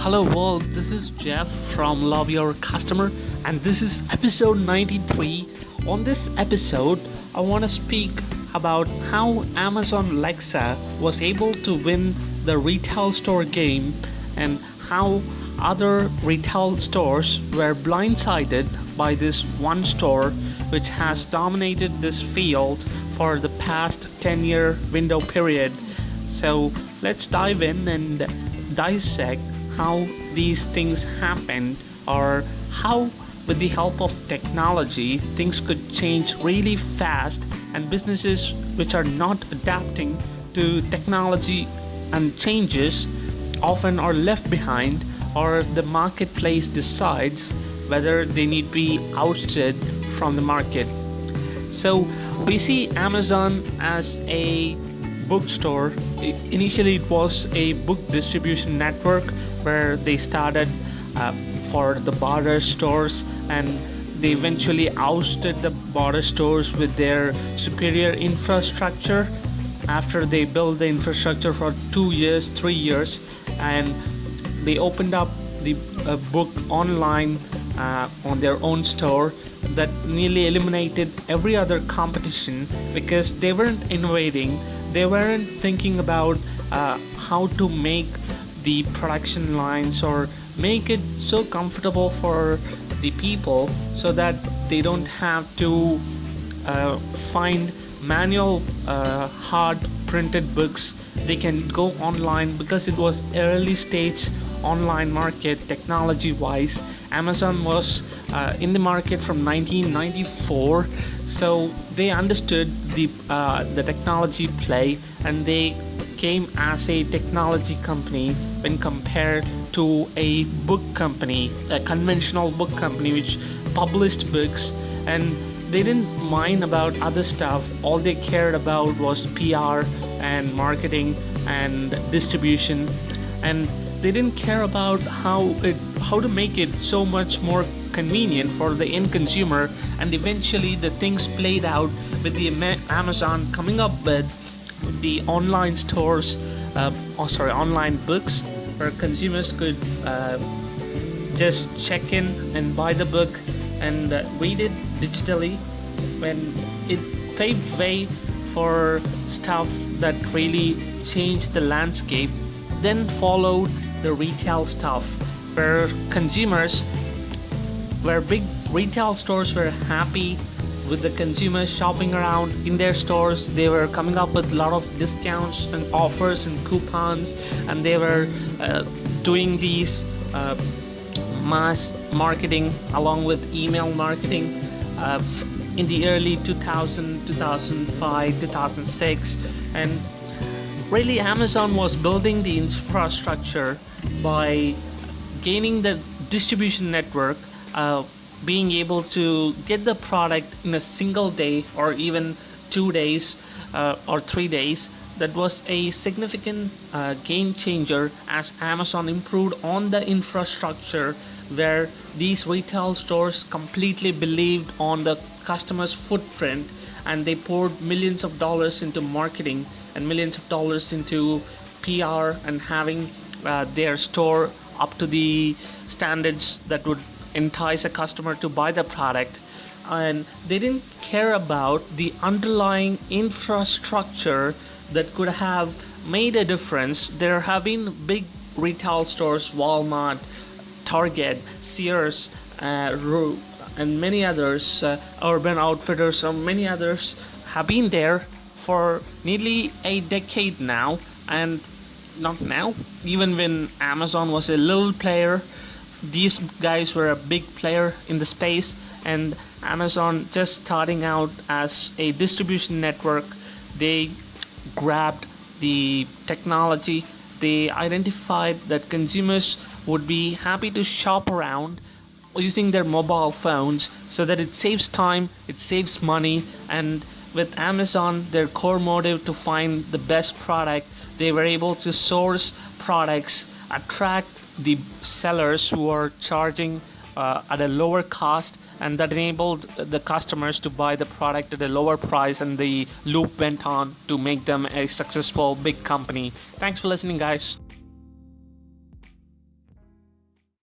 Hello world, this is Jeff from Love Your Customer and this is episode 93. On this episode, I want to speak about how Amazon Alexa was able to win the retail store game and how other retail stores were blindsided by this one store which has dominated this field for the past 10-year window period. So let's dive in and dissect how these things happened, or how with the help of technology things could change really fast, and businesses which are not adapting to technology and changes often are left behind, or the marketplace decides whether they need to be ousted from the market. So we see Amazon as a bookstore. Initially it was a book distribution network where they started for the border stores, and they eventually ousted the border stores with their superior infrastructure after they built the infrastructure for 2 years, 3 years, and they opened up the book online on their own store that nearly eliminated every other competition because they weren't innovating. They weren't thinking about how to make the production lines or make it so comfortable for the people so that they don't have to find manual hard printed books. They can go online because it was early stage online market technology wise. Amazon was in the market from 1994, so they understood the technology play, and they came as a technology company when compared to a book company, a conventional book company which published books, and they didn't mind about other stuff. All they cared about was PR and marketing and distribution, and they didn't care about how to make it so much more convenient for the end consumer. And eventually the things played out with the Amazon coming up with the online stores, online books, where consumers could just check in and buy the book and read it digitally. When it paved way for stuff that really changed the landscape, then followed the retail stuff, where consumers, where big retail stores were happy with the consumers shopping around in their stores. They were coming up with a lot of discounts and offers and coupons, and they were doing these mass marketing along with email marketing in the early 2000, 2005, 2006. And really Amazon was building the infrastructure by gaining the distribution network, being able to get the product in a single day or even 2 days or 3 days. That was a significant game changer as Amazon improved on the infrastructure, where these retail stores completely believed on the customer's footprint, and they poured millions of dollars into marketing and millions of dollars into PR and having their store up to the standards that would entice a customer to buy the product. And they didn't care about the underlying infrastructure that could have made a difference. There have been big retail stores, Walmart, Target, Sears, and many others, Urban Outfitters, and many others have been there for nearly a decade now. And not now, even when Amazon was a little player, these guys were a big player in the space. And Amazon, just starting out as a distribution network, they grabbed the technology. They identified that consumers would be happy to shop around using their mobile phones, so that it saves time, it saves money. And with Amazon, their core motive to find the best product, they were able to source products, attract the sellers who are charging at a lower cost, and that enabled the customers to buy the product at a lower price, and the loop went on to make them a successful big company. Thanks for listening, guys.